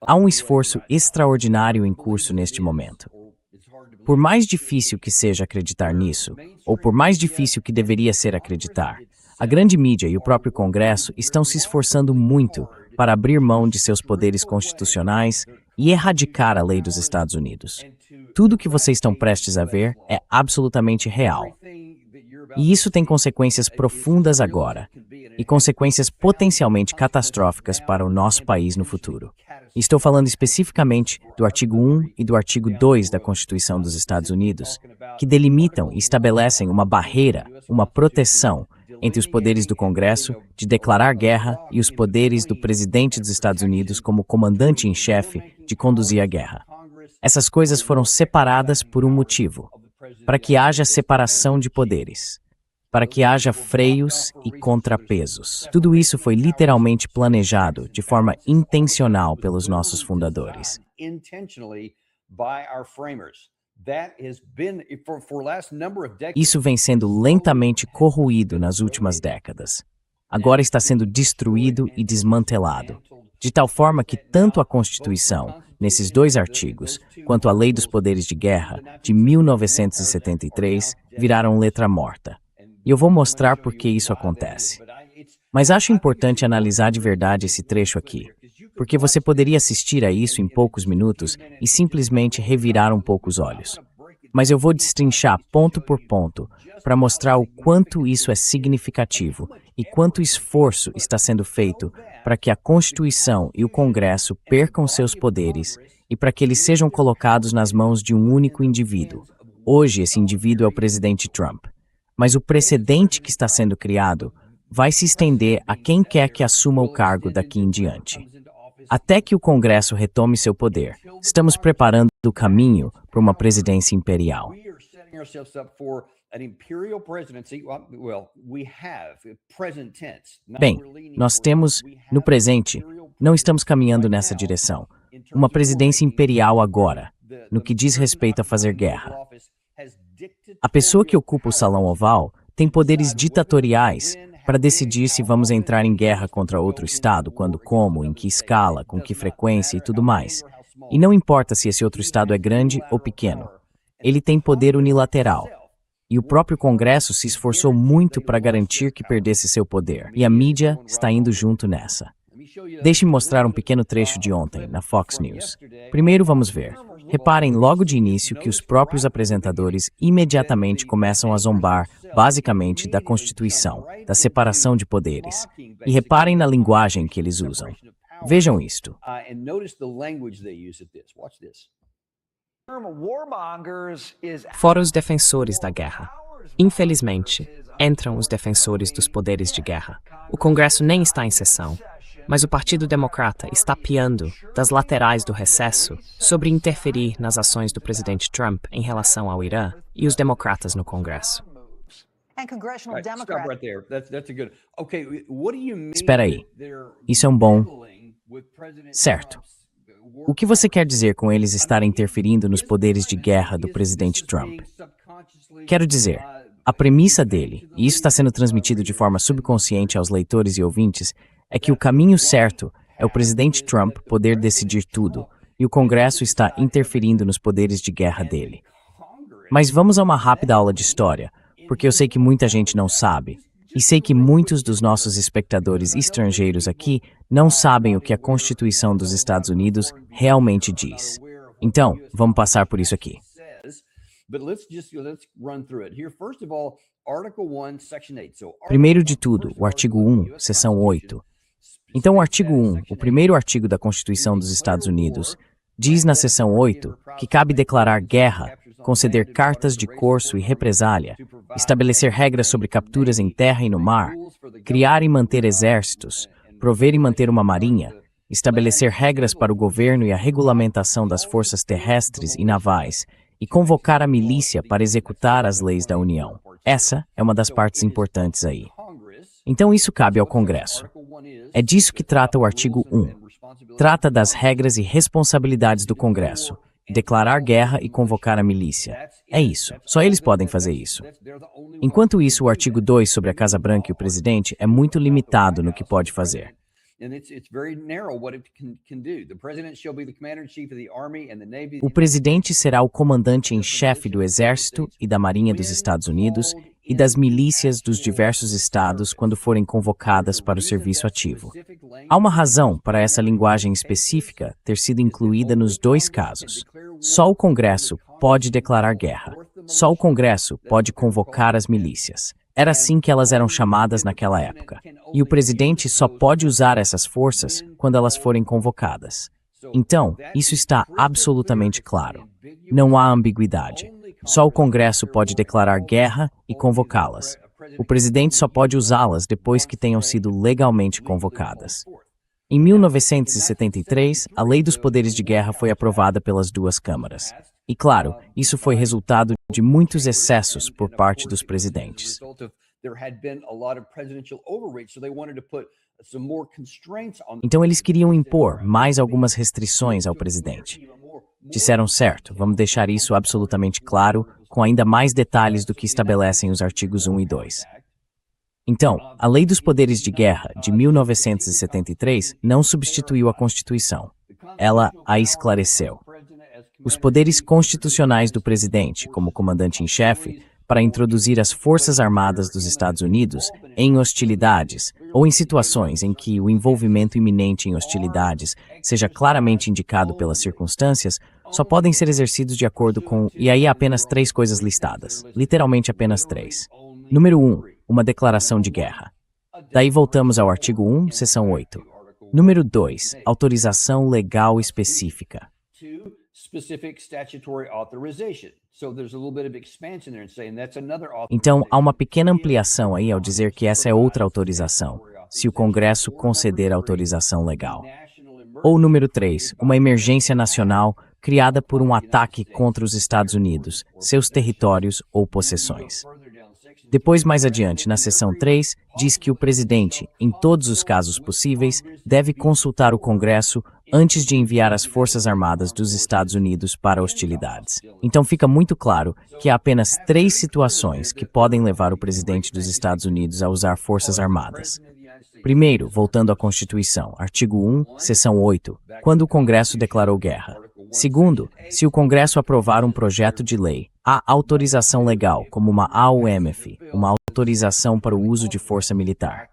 Há um esforço extraordinário em curso neste momento. Por mais difícil que seja acreditar nisso, ou por mais difícil que deveria ser acreditar, a grande mídia e o próprio Congresso estão se esforçando muito para abrir mão de seus poderes constitucionais e erradicar a lei dos Estados Unidos. Tudo o que vocês estão prestes a ver é absolutamente real. E isso tem consequências profundas agora, e consequências potencialmente catastróficas para o nosso país no futuro. Estou falando especificamente do artigo 1 e do artigo 2 da Constituição dos Estados Unidos, que delimitam e estabelecem uma barreira, uma proteção entre os poderes do Congresso de declarar guerra e os poderes do presidente dos Estados Unidos como comandante em chefe de conduzir a guerra. Essas coisas foram separadas por um motivo, para que haja separação de poderes, para que haja freios e contrapesos. Tudo isso foi literalmente planejado de forma intencional pelos nossos fundadores. Isso vem sendo lentamente corroído nas últimas décadas. Agora está sendo destruído e desmantelado, de tal forma que tanto a Constituição, nesses dois artigos, quanto a Lei dos Poderes de Guerra, de 1973, viraram letra morta. E eu vou mostrar por que isso acontece. Mas acho importante analisar de verdade esse trecho aqui, porque você poderia assistir a isso em poucos minutos e simplesmente revirar um pouco os olhos. Mas eu vou destrinchar ponto por ponto para mostrar o quanto isso é significativo e quanto esforço está sendo feito para que a Constituição e o Congresso percam seus poderes e para que eles sejam colocados nas mãos de um único indivíduo. Hoje, esse indivíduo é o presidente Trump. Mas o precedente que está sendo criado vai se estender a quem quer que assuma o cargo daqui em diante. Até que o Congresso retome seu poder, estamos preparando o caminho para uma presidência imperial. Bem, nós temos, no presente, não estamos caminhando nessa direção, uma presidência imperial agora, no que diz respeito a fazer guerra. A pessoa que ocupa o Salão Oval tem poderes ditatoriais para decidir se vamos entrar em guerra contra outro estado, quando, como, em que escala, com que frequência e tudo mais. E não importa se esse outro estado é grande ou pequeno. Ele tem poder unilateral. E o próprio Congresso se esforçou muito para garantir que perdesse seu poder. E a mídia está indo junto nessa. Deixe-me mostrar um pequeno trecho de ontem, na Fox News. Primeiro vamos ver. Reparem logo de início que os próprios apresentadores imediatamente começam a zombar, basicamente, da Constituição, da separação de poderes. E reparem na linguagem que eles usam. Vejam isto. Fora os defensores da guerra. Infelizmente, entram os defensores dos poderes de guerra. O Congresso nem está em sessão. Mas o Partido Democrata está piando das laterais do recesso sobre interferir nas ações do presidente Trump em relação ao Irã e os democratas no Congresso. Espera aí. Isso é um bom... Certo. O que você quer dizer com eles estarem interferindo nos poderes de guerra do presidente Trump? Quero dizer, a premissa dele, e isso está sendo transmitido de forma subconsciente aos leitores e ouvintes, é que o caminho certo é o presidente Trump poder decidir tudo, e o Congresso está interferindo nos poderes de guerra dele. Mas vamos a uma rápida aula de história, porque eu sei que muita gente não sabe, e sei que muitos dos nossos espectadores estrangeiros aqui não sabem o que a Constituição dos Estados Unidos realmente diz. Então, vamos passar por isso aqui. Primeiro de tudo, o artigo 1, seção 8. Então, o artigo 1, o primeiro artigo da Constituição dos Estados Unidos, diz na seção 8 que cabe declarar guerra, conceder cartas de corso e represália, estabelecer regras sobre capturas em terra e no mar, criar e manter exércitos, prover e manter uma marinha, estabelecer regras para o governo e a regulamentação das forças terrestres e navais, e convocar a milícia para executar as leis da União. Essa é uma das partes importantes aí. Então isso cabe ao Congresso. É disso que trata o artigo 1. Trata das regras e responsabilidades do Congresso. Declarar guerra e convocar a milícia. É isso. Só eles podem fazer isso. Enquanto isso, o artigo 2 sobre a Casa Branca e o presidente é muito limitado no que pode fazer. O presidente será o comandante em chefe do Exército e da Marinha dos Estados Unidos e das milícias dos diversos estados quando forem convocadas para o serviço ativo. Há uma razão para essa linguagem específica ter sido incluída nos dois casos. Só o Congresso pode declarar guerra. Só o Congresso pode convocar as milícias. Era assim que elas eram chamadas naquela época. E o presidente só pode usar essas forças quando elas forem convocadas. Então, isso está absolutamente claro. Não há ambiguidade. Só o Congresso pode declarar guerra e convocá-las. O presidente só pode usá-las depois que tenham sido legalmente convocadas. Em 1973, a Lei dos Poderes de Guerra foi aprovada pelas duas câmaras. E, claro, isso foi resultado de muitos excessos por parte dos presidentes. Então, eles queriam impor mais algumas restrições ao presidente. Disseram certo, vamos deixar isso absolutamente claro, com ainda mais detalhes do que estabelecem os artigos 1 e 2. Então, a Lei dos Poderes de Guerra, de 1973, não substituiu a Constituição. Ela a esclareceu. Os poderes constitucionais do presidente, como comandante em chefe, para introduzir as Forças Armadas dos Estados Unidos em hostilidades ou em situações em que o envolvimento iminente em hostilidades seja claramente indicado pelas circunstâncias, só podem ser exercidos de acordo com... E aí há apenas 3 coisas listadas. Literalmente apenas 3. Número 1, uma declaração de guerra. Daí voltamos ao artigo 1, seção 8. Número 2, autorização legal específica. Então, há uma pequena ampliação aí ao dizer que essa é outra autorização, se o Congresso conceder autorização legal. Ou número 3, uma emergência nacional criada por um ataque contra os Estados Unidos, seus territórios ou possessões. Depois, mais adiante, na seção 3, diz que o presidente, em todos os casos possíveis, deve consultar o Congresso antes de enviar as Forças Armadas dos Estados Unidos para hostilidades. Então fica muito claro que há apenas 3 situações que podem levar o presidente dos Estados Unidos a usar Forças Armadas. Primeiro, voltando à Constituição, artigo 1, seção 8, quando o Congresso declarou guerra. Segundo, se o Congresso aprovar um projeto de lei, há autorização legal, como uma AUMF, uma autorização para o uso de força militar.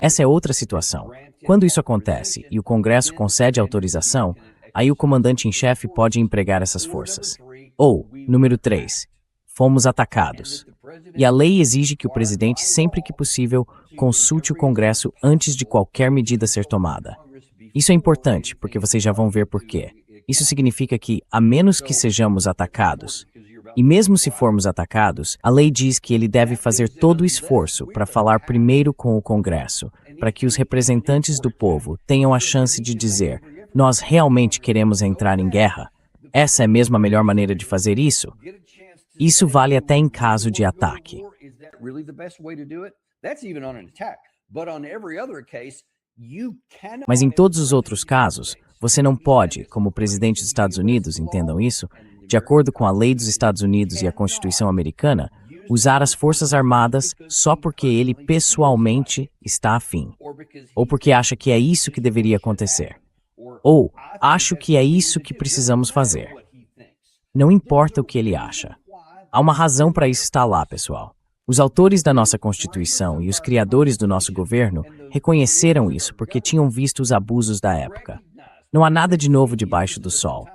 Essa é outra situação. Quando isso acontece e o Congresso concede autorização, aí o comandante em chefe pode empregar essas forças. Ou, número 3, fomos atacados. E a lei exige que o presidente, sempre que possível, consulte o Congresso antes de qualquer medida ser tomada. Isso é importante, porque vocês já vão ver por quê. Isso significa que, a menos que sejamos atacados, e mesmo se formos atacados, a lei diz que ele deve fazer todo o esforço para falar primeiro com o Congresso, para que os representantes do povo tenham a chance de dizer: nós realmente queremos entrar em guerra? Essa é mesmo a melhor maneira de fazer isso? Isso vale até em caso de ataque. Mas em todos os outros casos, você não pode, como presidente dos Estados Unidos, entendam isso, de acordo com a lei dos Estados Unidos e a Constituição americana, usar as Forças Armadas só porque ele pessoalmente está afim, ou porque acha que é isso que deveria acontecer, ou acho que é isso que precisamos fazer. Não importa o que ele acha. Há uma razão para isso estar lá, pessoal. Os autores da nossa Constituição e os criadores do nosso governo reconheceram isso porque tinham visto os abusos da época. Não há nada de novo debaixo do sol.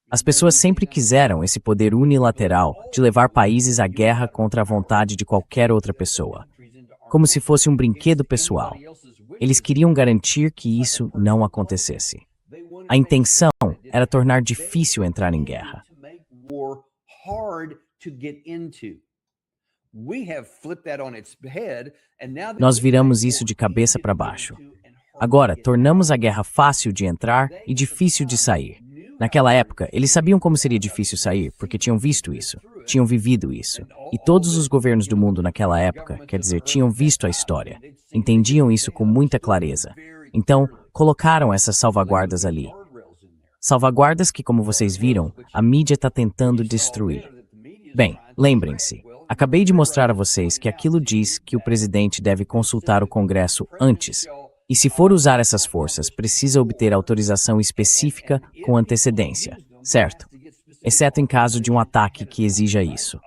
As pessoas sempre quiseram esse poder unilateral de levar países à guerra contra a vontade de qualquer outra pessoa, como se fosse um brinquedo pessoal. Eles queriam garantir que isso não acontecesse. A intenção era tornar difícil entrar em guerra. Nós viramos isso de cabeça para baixo. Agora, tornamos a guerra fácil de entrar e difícil de sair. Naquela época, eles sabiam como seria difícil sair, porque tinham visto isso, tinham vivido isso. E todos os governos do mundo naquela época, quer dizer, tinham visto a história, entendiam isso com muita clareza. Então, colocaram essas salvaguardas ali. Salvaguardas que, como vocês viram, a mídia está tentando destruir. Bem, Lembrem-se, acabei de mostrar a vocês que aquilo diz que o presidente deve consultar o Congresso antes. E se for usar essas forças, precisa obter autorização específica com antecedência, certo? Exceto em caso de um ataque que exija isso.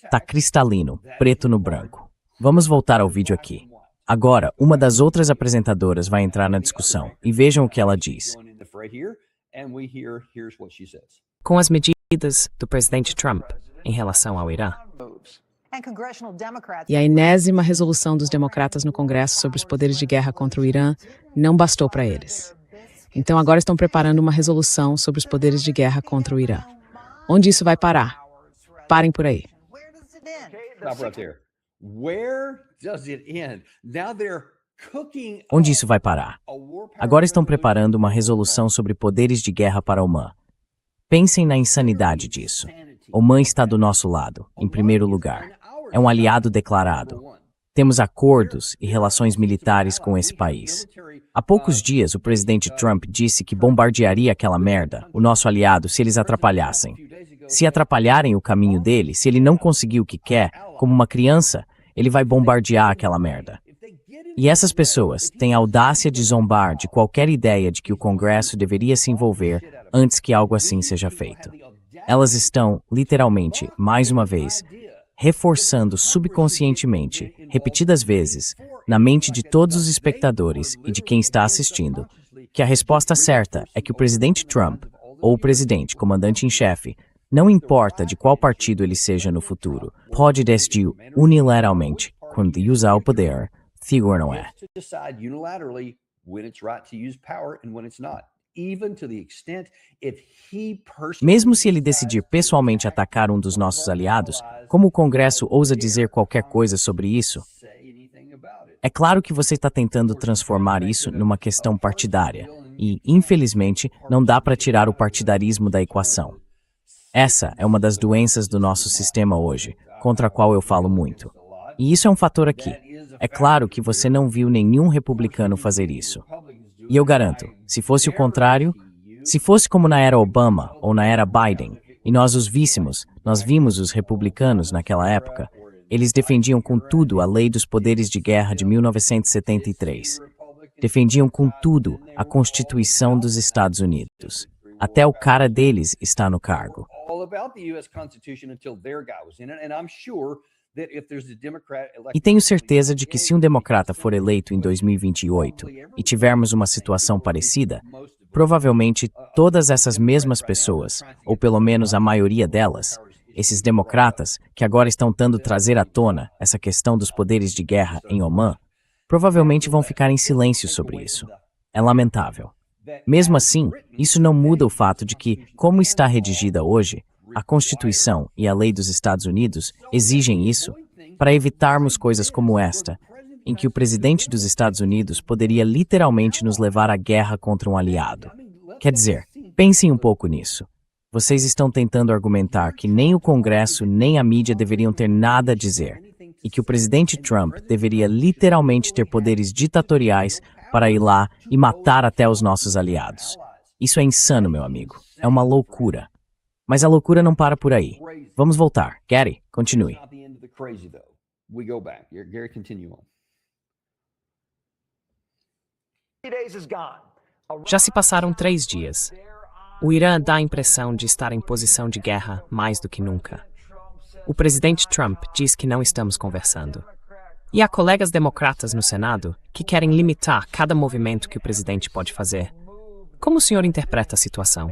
Tá cristalino, preto no branco. Vamos voltar ao vídeo aqui. Agora, uma das outras apresentadoras vai entrar na discussão e vejam o que ela diz. Com as medidas do presidente Trump em relação ao Irã. E a enésima resolução dos democratas no Congresso sobre os poderes de guerra contra o Irã não bastou para eles. Então agora estão preparando uma resolução sobre os poderes de guerra contra o Irã. Onde isso vai parar? Parem por aí. Onde isso vai parar? Agora estão preparando uma resolução sobre poderes de guerra para Oman. Pensem na insanidade disso. Oman está do nosso lado, em primeiro lugar. É um aliado declarado. Temos acordos e relações militares com esse país. Há poucos dias, o presidente Trump disse que bombardearia aquela merda, o nosso aliado, se eles atrapalhassem. Se atrapalharem o caminho dele, se ele não conseguir o que quer, como uma criança, ele vai bombardear aquela merda. E essas pessoas têm a audácia de zombar de qualquer ideia de que o Congresso deveria se envolver antes que algo assim seja feito. Elas estão, literalmente, mais uma vez, reforçando subconscientemente, repetidas vezes, na mente de todos os espectadores e de quem está assistindo, que a resposta certa é que o presidente Trump, ou o presidente, comandante em chefe, não importa de qual partido ele seja no futuro, pode decidir unilateralmente, quando usar o poder, sim ou não é. Mesmo se ele decidir pessoalmente atacar um dos nossos aliados, como o Congresso ousa dizer qualquer coisa sobre isso? É claro que você está tentando transformar isso numa questão partidária, e, infelizmente, não dá para tirar o partidarismo da equação. Essa é uma das doenças do nosso sistema hoje, contra a qual eu falo muito. E isso é um fator aqui. É claro que você não viu nenhum republicano fazer isso. E eu garanto, se fosse o contrário, se fosse como na era Obama ou na era Biden, e nós os víssemos, nós vimos os republicanos naquela época, eles defendiam com tudo a Lei dos Poderes de Guerra de 1973. Defendiam com tudo a Constituição dos Estados Unidos. Até o cara deles está no cargo. E tenho certeza de que se um democrata for eleito em 2028 e tivermos uma situação parecida, provavelmente todas essas mesmas pessoas, ou pelo menos a maioria delas, esses democratas que agora estão tentando trazer à tona essa questão dos poderes de guerra em Oman, provavelmente vão ficar em silêncio sobre isso. É lamentável. Mesmo assim, isso não muda o fato de que, como está redigida hoje, a Constituição e a lei dos Estados Unidos exigem isso para evitarmos coisas como esta, em que o presidente dos Estados Unidos poderia literalmente nos levar à guerra contra um aliado. Quer dizer, pensem um pouco nisso. Vocês estão tentando argumentar que nem o Congresso nem a mídia deveriam ter nada a dizer, e que o presidente Trump deveria literalmente ter poderes ditatoriais para ir lá e matar até os nossos aliados. Isso é insano, meu amigo. É uma loucura. Mas a loucura não para por aí. Vamos voltar. Gary, continue. Já se passaram 3 dias. O Irã dá a impressão de estar em posição de guerra mais do que nunca. O presidente Trump diz que não estamos conversando. E há colegas democratas no Senado que querem limitar cada movimento que o presidente pode fazer. Como o senhor interpreta a situação?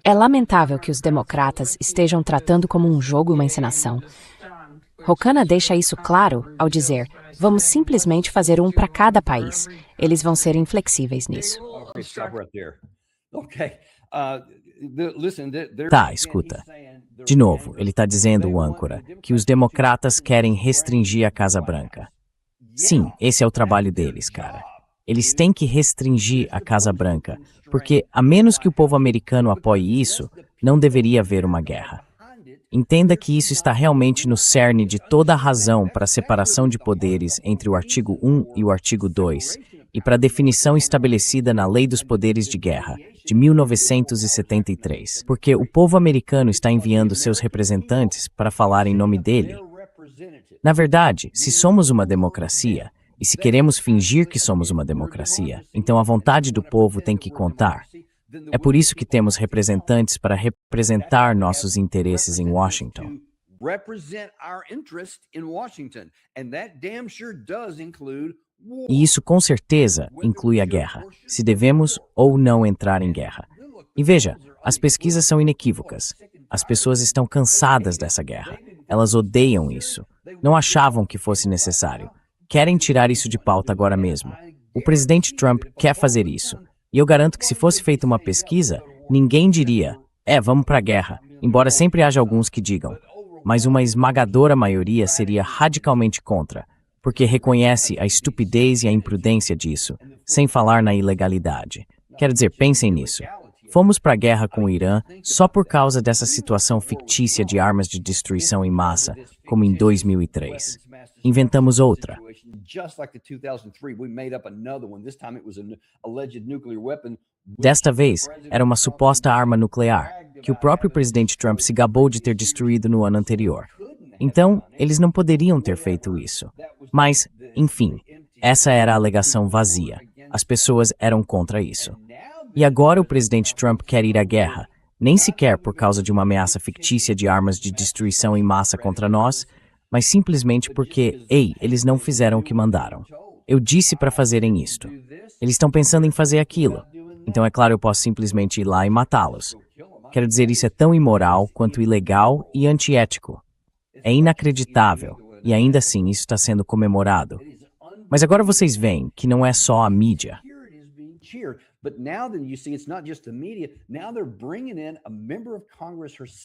É lamentável que os democratas estejam tratando como um jogo uma encenação. Ro Khanna deixa isso claro ao dizer: vamos simplesmente fazer um para cada país. Eles vão ser inflexíveis nisso. Tá, escuta. De novo, ele está dizendo, o âncora, que os democratas querem restringir a Casa Branca. Sim, esse é o trabalho deles, cara. Eles têm que restringir a Casa Branca, porque, a menos que o povo americano apoie isso, não deveria haver uma guerra. Entenda que isso está realmente no cerne de toda a razão para a separação de poderes entre o artigo 1 e o artigo 2, e para a definição estabelecida na Lei dos Poderes de Guerra, de 1973, porque o povo americano está enviando seus representantes para falar em nome dele. Na verdade, se somos uma democracia, e se queremos fingir que somos uma democracia, então a vontade do povo tem que contar. É por isso que temos representantes para representar nossos interesses em Washington. E isso com certeza inclui a guerra, se devemos ou não entrar em guerra. E veja, as pesquisas são inequívocas. As pessoas estão cansadas dessa guerra. Elas odeiam isso. Não achavam que fosse necessário. Querem tirar isso de pauta agora mesmo. O presidente Trump quer fazer isso. E eu garanto que se fosse feita uma pesquisa, ninguém diria, vamos para a guerra, embora sempre haja alguns que digam. Mas uma esmagadora maioria seria radicalmente contra, porque reconhece a estupidez e a imprudência disso, sem falar na ilegalidade. Quero dizer, pensem nisso. Fomos para a guerra com o Irã só por causa dessa situação fictícia de armas de destruição em massa, como em 2003. Inventamos outra. Desta vez, era uma suposta arma nuclear, que o próprio presidente Trump se gabou de ter destruído no ano anterior. Então, eles não poderiam ter feito isso. Mas, enfim, essa era a alegação vazia. As pessoas eram contra isso. E agora o presidente Trump quer ir à guerra, nem sequer por causa de uma ameaça fictícia de armas de destruição em massa contra nós, mas simplesmente porque, eles não fizeram o que mandaram. Eu disse para fazerem isto. Eles estão pensando em fazer aquilo. Então, é claro, eu posso simplesmente ir lá e matá-los. Quero dizer, isso é tão imoral quanto ilegal e antiético. É inacreditável, e ainda assim isso está sendo comemorado. Mas agora vocês veem que não é só a mídia.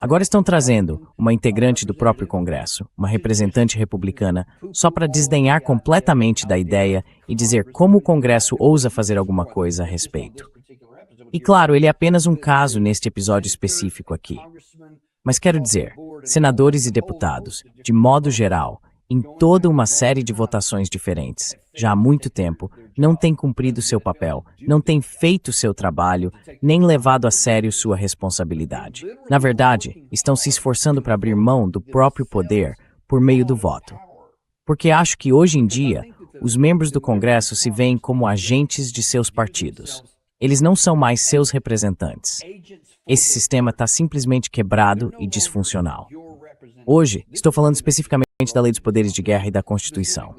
Agora estão trazendo uma integrante do próprio Congresso, uma representante republicana, só para desdenhar completamente da ideia e dizer como o Congresso ousa fazer alguma coisa a respeito. E claro, ele é apenas um caso neste episódio específico aqui. Mas quero dizer, senadores e deputados, de modo geral, em toda uma série de votações diferentes, já há muito tempo, não têm cumprido seu papel, não têm feito seu trabalho, nem levado a sério sua responsabilidade. Na verdade, estão se esforçando para abrir mão do próprio poder por meio do voto. Porque acho que hoje em dia, os membros do Congresso se veem como agentes de seus partidos. Eles não são mais seus representantes. Esse sistema está simplesmente quebrado e disfuncional. Hoje, estou falando especificamente da Lei dos Poderes de Guerra e da Constituição.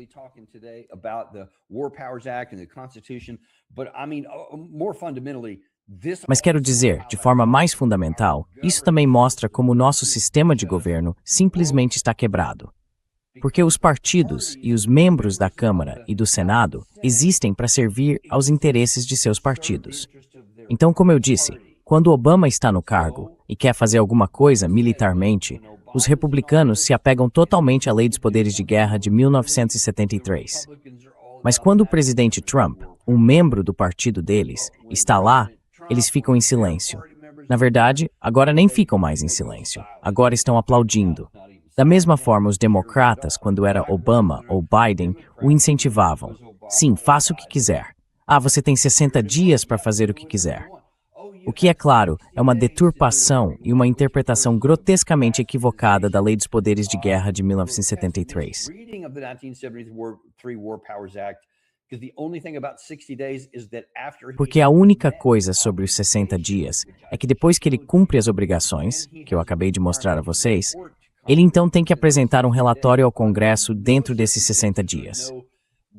Mas quero dizer, de forma mais fundamental, isso também mostra como o nosso sistema de governo simplesmente está quebrado. Porque os partidos e os membros da Câmara e do Senado existem para servir aos interesses de seus partidos. Então, como eu disse, quando Obama está no cargo e quer fazer alguma coisa militarmente, os republicanos se apegam totalmente à Lei dos Poderes de Guerra de 1973. Mas quando o presidente Trump, um membro do partido deles, está lá, eles ficam em silêncio. Na verdade, agora nem ficam mais em silêncio. Agora estão aplaudindo. Da mesma forma, os democratas, quando era Obama ou Biden, o incentivavam. Sim, faça o que quiser. Você tem 60 dias para fazer o que quiser. O que, é claro, é uma deturpação e uma interpretação grotescamente equivocada da Lei dos Poderes de Guerra de 1973. Porque a única coisa sobre os 60 dias é que depois que ele cumpre as obrigações, que eu acabei de mostrar a vocês, ele então tem que apresentar um relatório ao Congresso dentro desses 60 dias.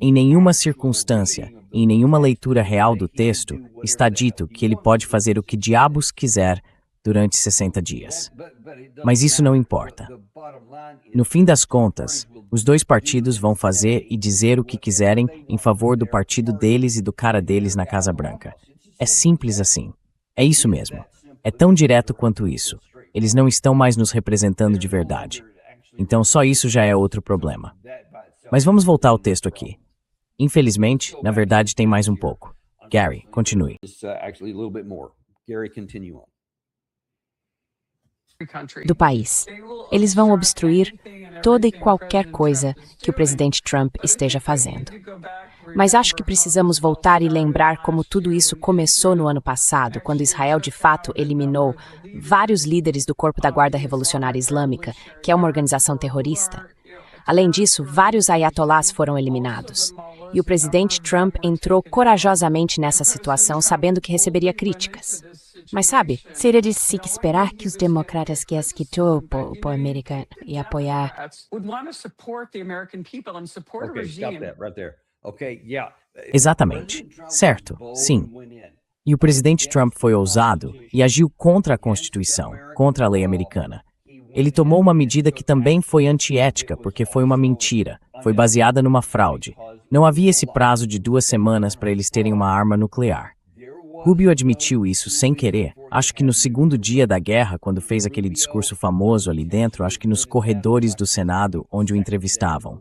Em nenhuma circunstância, em nenhuma leitura real do texto, está dito que ele pode fazer o que diabos quiser durante 60 dias. Mas isso não importa. No fim das contas, os dois partidos vão fazer e dizer o que quiserem em favor do partido deles e do cara deles na Casa Branca. É simples assim. É isso mesmo. É tão direto quanto isso. Eles não estão mais nos representando de verdade. Então só isso já é outro problema. Mas vamos voltar ao texto aqui. Infelizmente, na verdade, tem mais um pouco. Gary, continue. Do país. Eles vão obstruir toda e qualquer coisa que o presidente Trump esteja fazendo. Mas acho que precisamos voltar e lembrar como tudo isso começou no ano passado, quando Israel de fato eliminou vários líderes do Corpo da Guarda Revolucionária Islâmica, que é uma organização terrorista. Além disso, vários ayatolás foram eliminados. E o presidente Trump entrou corajosamente nessa situação, sabendo que receberia críticas. Mas sabe, seria de se esperar que os democratas que quitou o americano e apoiar... Exatamente. Certo, sim. E o presidente Trump foi ousado e agiu contra a Constituição, contra a lei americana. Ele tomou uma medida que também foi antiética, porque foi uma mentira, foi baseada numa fraude. Não havia esse prazo de 2 semanas para eles terem uma arma nuclear. Rubio admitiu isso sem querer, acho que no segundo dia da guerra, quando fez aquele discurso famoso ali dentro, acho que nos corredores do Senado, onde o entrevistavam.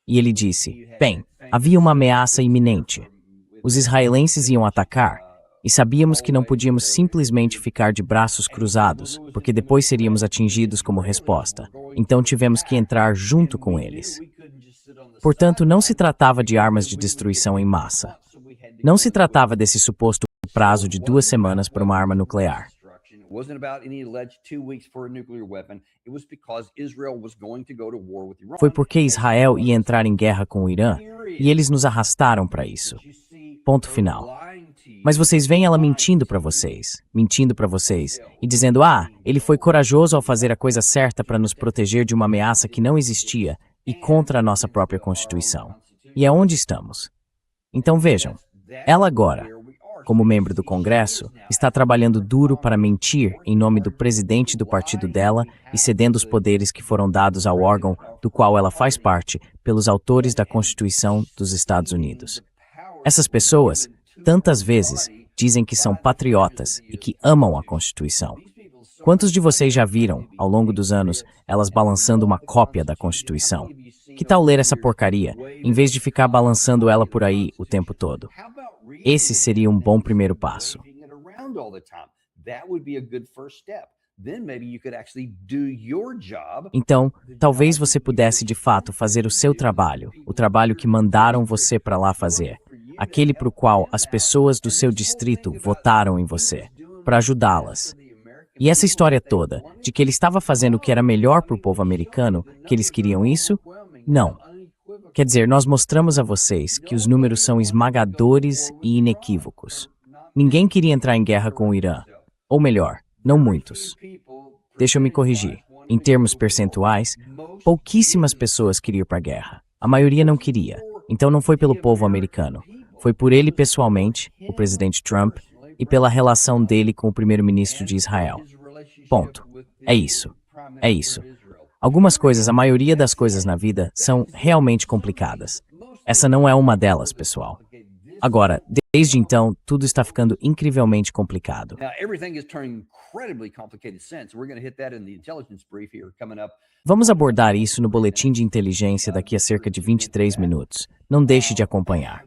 E ele disse, bem, havia uma ameaça iminente. Os israelenses iam atacar, e sabíamos que não podíamos simplesmente ficar de braços cruzados, porque depois seríamos atingidos como resposta. Então tivemos que entrar junto com eles. Portanto, não se tratava de armas de destruição em massa. Não se tratava desse suposto prazo de 2 semanas para uma arma nuclear. Foi porque Israel ia entrar em guerra com o Irã, e eles nos arrastaram para isso. Ponto final. Mas vocês veem ela mentindo para vocês, e dizendo, ele foi corajoso ao fazer a coisa certa para nos proteger de uma ameaça que não existia e contra a nossa própria Constituição. E é onde estamos. Então vejam, ela agora, como membro do Congresso, está trabalhando duro para mentir em nome do presidente do partido dela e cedendo os poderes que foram dados ao órgão do qual ela faz parte pelos autores da Constituição dos Estados Unidos. Essas pessoas, tantas vezes, dizem que são patriotas e que amam a Constituição. Quantos de vocês já viram, ao longo dos anos, elas balançando uma cópia da Constituição? Que tal ler essa porcaria, em vez de ficar balançando ela por aí o tempo todo? Esse seria um bom primeiro passo. Então, talvez você pudesse de fato fazer o seu trabalho, o trabalho que mandaram você para lá fazer, aquele para o qual as pessoas do seu distrito votaram em você, para ajudá-las. E essa história toda, de que ele estava fazendo o que era melhor para o povo americano, que eles queriam isso? Não. Quer dizer, nós mostramos a vocês que os números são esmagadores e inequívocos. Ninguém queria entrar em guerra com o Irã. Ou melhor, não muitos. Deixa eu me corrigir. Em termos percentuais, pouquíssimas pessoas queriam ir para a guerra. A maioria não queria. Então não foi pelo povo americano. Foi por ele pessoalmente, o presidente Trump, e pela relação dele com o primeiro-ministro de Israel. Ponto. É isso. É isso. Algumas coisas, a maioria das coisas na vida, são realmente complicadas. Essa não é uma delas, pessoal. Agora, desde então, tudo está ficando incrivelmente complicado. Vamos abordar isso no boletim de inteligência daqui a cerca de 23 minutos. Não deixe de acompanhar.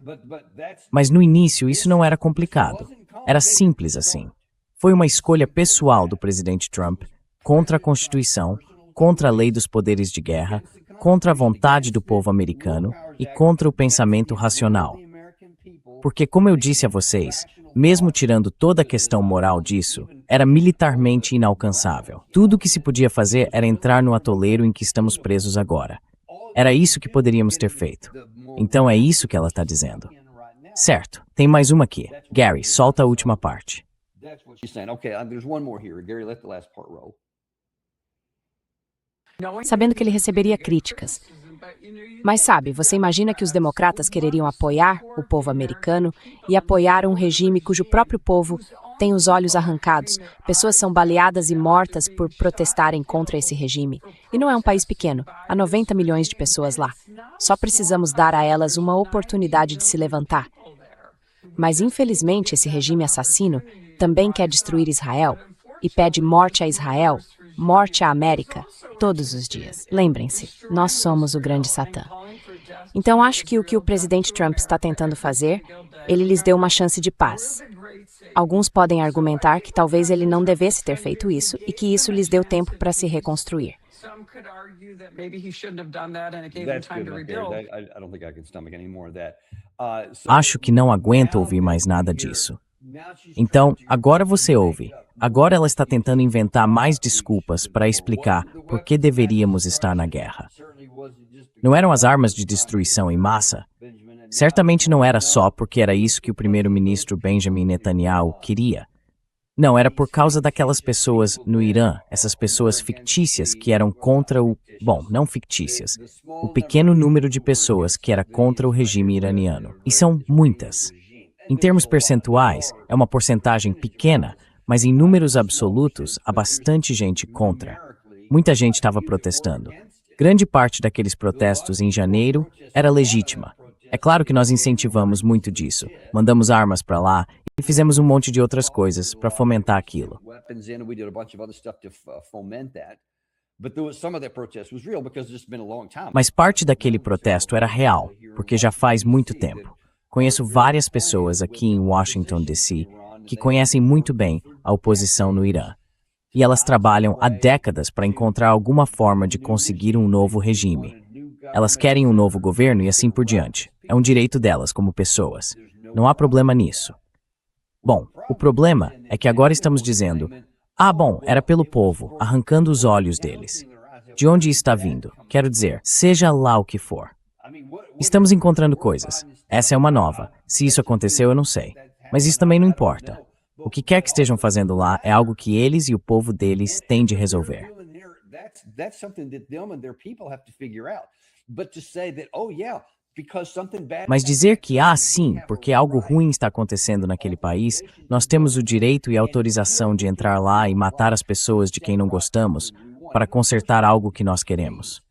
Mas no início, isso não era complicado. Era simples assim. Foi uma escolha pessoal do presidente Trump contra a Constituição, contra a lei dos poderes de guerra, contra a vontade do povo americano e contra o pensamento racional. Porque, como eu disse a vocês, mesmo tirando toda a questão moral disso, era militarmente inalcançável. Tudo o que se podia fazer era entrar no atoleiro em que estamos presos agora. Era isso que poderíamos ter feito. Então é isso que ela está dizendo. Certo, tem mais uma aqui. Gary, solta a última parte. Sabendo que ele receberia críticas. Mas sabe, você imagina que os democratas quereriam apoiar o povo americano e apoiar um regime cujo próprio povo tem os olhos arrancados. Pessoas são baleadas e mortas por protestarem contra esse regime. E não é um país pequeno, há 90 milhões de pessoas lá. Só precisamos dar a elas uma oportunidade de se levantar. Mas infelizmente esse regime assassino também quer destruir Israel e pede morte a Israel, morte à América, todos os dias. Lembrem-se, nós somos o grande Satã. Então acho que o presidente Trump está tentando fazer, ele lhes deu uma chance de paz. Alguns podem argumentar que talvez ele não devesse ter feito isso e que isso lhes deu tempo para se reconstruir. Acho que não aguento ouvir mais nada disso. Então, agora você ouve. Agora ela está tentando inventar mais desculpas para explicar por que deveríamos estar na guerra. Não eram as armas de destruição em massa? Certamente não era só porque era isso que o primeiro-ministro Benjamin Netanyahu queria. Não, era por causa daquelas pessoas no Irã, essas pessoas fictícias que eram contra o... Bom, não fictícias. O pequeno número de pessoas que era contra o regime iraniano. E são muitas. Em termos percentuais, é uma porcentagem pequena, mas em números absolutos, há bastante gente contra. Muita gente estava protestando. Grande parte daqueles protestos em janeiro era legítima. É claro que nós incentivamos muito disso. Mandamos armas para lá e fizemos um monte de outras coisas para fomentar aquilo. Mas parte daquele protesto era real, porque já faz muito tempo. Conheço várias pessoas aqui em Washington, D.C., que conhecem muito bem a oposição no Irã. E elas trabalham há décadas para encontrar alguma forma de conseguir um novo regime. Elas querem um novo governo e assim por diante. É um direito delas como pessoas. Não há problema nisso. Bom, o problema é que agora estamos dizendo, bom, era pelo povo, arrancando os olhos deles. De onde está vindo? Quero dizer, seja lá o que for. Estamos encontrando coisas. Essa é uma nova. Se isso aconteceu, eu não sei. Mas isso também não importa. O que quer que estejam fazendo lá é algo que eles e o povo deles têm de resolver. Mas dizer que sim, porque algo ruim está acontecendo naquele país, nós temos o direito e a autorização de entrar lá e matar as pessoas de quem não gostamos para consertar algo que nós queremos.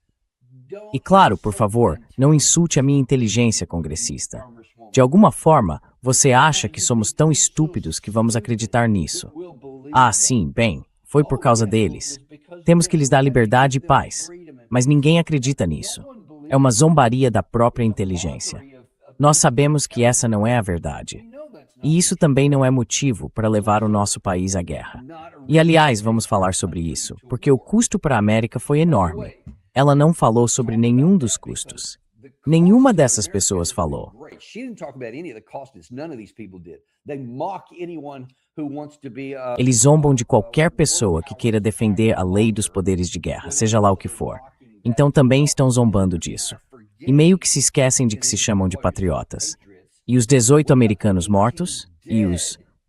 E claro, por favor, não insulte a minha inteligência congressista. De alguma forma, você acha que somos tão estúpidos que vamos acreditar nisso. Sim, bem, foi por causa deles. Temos que lhes dar liberdade e paz. Mas ninguém acredita nisso. É uma zombaria da própria inteligência. Nós sabemos que essa não é a verdade. E isso também não é motivo para levar o nosso país à guerra. E aliás, vamos falar sobre isso, porque o custo para a América foi enorme. Ela não falou sobre nenhum dos custos. Nenhuma dessas pessoas falou. Eles zombam de qualquer pessoa que queira defender a lei dos poderes de guerra, seja lá o que for. Então também estão zombando disso. E meio que se esquecem de que se chamam de patriotas. E os 18 americanos mortos?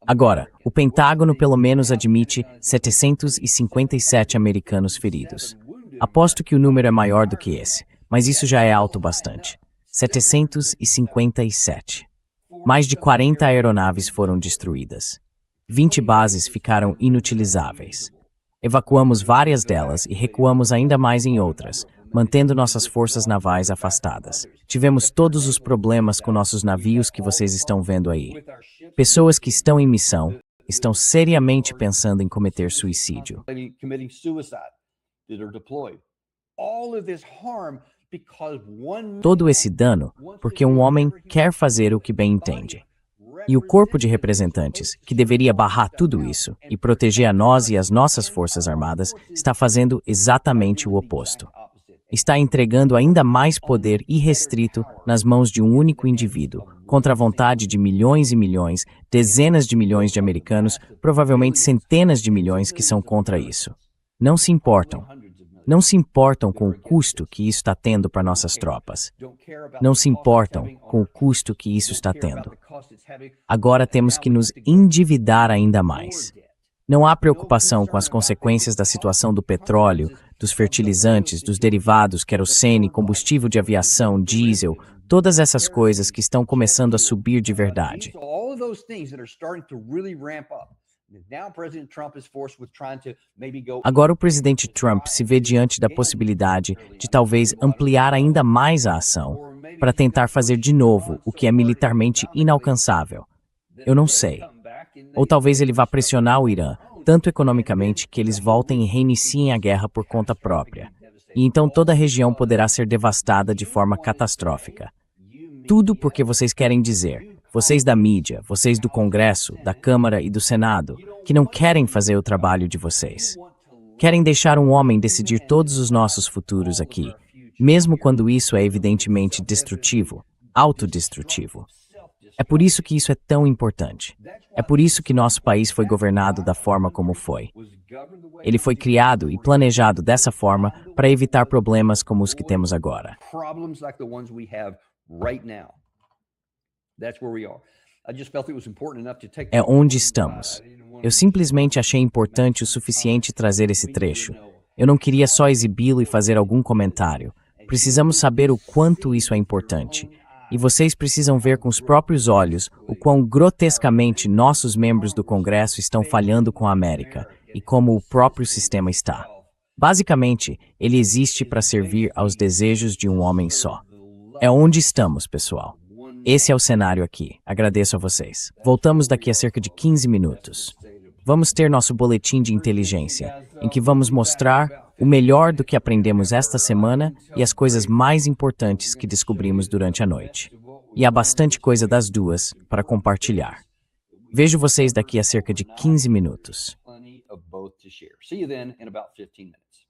Agora, o Pentágono pelo menos admite 757 americanos feridos. Aposto que o número é maior do que esse, mas isso já é alto bastante. 757. Mais de 40 aeronaves foram destruídas. 20 bases ficaram inutilizáveis. Evacuamos várias delas e recuamos ainda mais em outras, mantendo nossas forças navais afastadas. Tivemos todos os problemas com nossos navios que vocês estão vendo aí. Pessoas que estão em missão estão seriamente pensando em cometer suicídio. Todo esse dano porque um homem quer fazer o que bem entende. E o corpo de representantes, que deveria barrar tudo isso e proteger a nós e as nossas forças armadas, está fazendo exatamente o oposto. Está entregando ainda mais poder irrestrito nas mãos de um único indivíduo, contra a vontade de milhões e milhões, dezenas de milhões de americanos, provavelmente centenas de milhões que são contra isso. Não se importam. Não se importam com o custo que isso está tendo para nossas tropas. Não se importam com o custo que isso está tendo. Agora temos que nos endividar ainda mais. Não há preocupação com as consequências da situação do petróleo, dos fertilizantes, dos derivados, querosene, combustível de aviação, diesel, todas essas coisas que estão começando a subir de verdade. Agora o presidente Trump se vê diante da possibilidade de talvez ampliar ainda mais a ação para tentar fazer de novo o que é militarmente inalcançável. Eu não sei. Ou talvez ele vá pressionar o Irã, tanto economicamente que eles voltem e reiniciem a guerra por conta própria. E então toda a região poderá ser devastada de forma catastrófica. Tudo porque vocês querem dizer, vocês da mídia, vocês do Congresso, da Câmara e do Senado, que não querem fazer o trabalho de vocês. Querem deixar um homem decidir todos os nossos futuros aqui, mesmo quando isso é evidentemente destrutivo, autodestrutivo. É por isso que isso é tão importante. É por isso que nosso país foi governado da forma como foi. Ele foi criado e planejado dessa forma para evitar problemas como os que temos agora. É onde estamos. Eu simplesmente achei importante o suficiente trazer esse trecho. Eu não queria só exibi-lo e fazer algum comentário. Precisamos saber o quanto isso é importante. E vocês precisam ver com os próprios olhos o quão grotescamente nossos membros do Congresso estão falhando com a América e como o próprio sistema está. Basicamente, ele existe para servir aos desejos de um homem só. É onde estamos, pessoal. Esse é o cenário aqui. Agradeço a vocês. Voltamos daqui a cerca de 15 minutos. Vamos ter nosso boletim de inteligência, em que vamos mostrar o melhor do que aprendemos esta semana e as coisas mais importantes que descobrimos durante a noite. E há bastante coisa das duas para compartilhar. Vejo vocês daqui a cerca de 15 minutos. Plenty of both to share. See you then in about 15 minutes.